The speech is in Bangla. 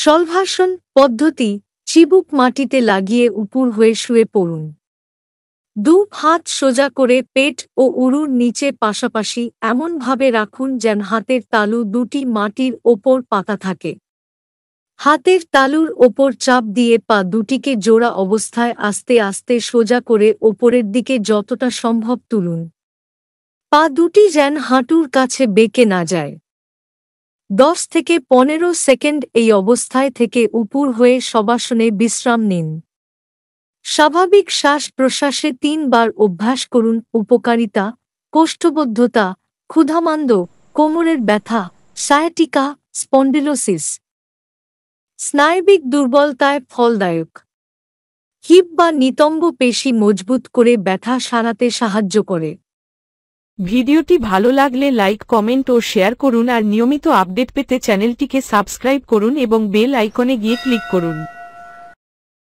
শলভাসন পদ্ধতি। চিবুক মাটিতে লাগিয়ে উপুর হয়ে শুয়ে পড়ুন। 2 হাত সোজা করে পেট ও উরুর নিচে পাশাপাশি এমনভাবে রাখুন যেন হাতের তালু দুটি মাটির ওপর পাতা থাকে। হাতের তালুর ওপর চাপ দিয়ে পা দুটিকে জোড়া অবস্থায় আস্তে আস্তে সোজা করে ওপরের দিকে যতটা সম্ভব তুলুন। পা দুটি যেন হাঁটুর কাছে বেঁকে না যায়। 10 থেকে 15 সেকেন্ড এই অবস্থায় থেকে উপুর হয়ে শবাসনে বিশ্রাম নিন। স্বাভাবিক শ্বাস প্রশ্বাসে 3 বার অভ্যাস করুন। উপকারিতা: কোষ্ঠবদ্ধতা, ক্ষুধামান্দ, কোমরের ব্যথা, সায়াটিকা, স্পন্ডিলোসিস, স্নায়বিক দুর্বলতায় ফলদায়ক। হিপ বা নিতম্ব পেশি মজবুত করে ব্যথা সারাতে সাহায্য করে। ভিডিওটি ভালো লাগলে লাইক, কমেন্ট ও শেয়ার করুন আর নিয়মিত আপডেট পেতে চ্যানেলটিকে সাবস্ক্রাইব করুন এবং বেল আইকনে গিয়ে ক্লিক করুন।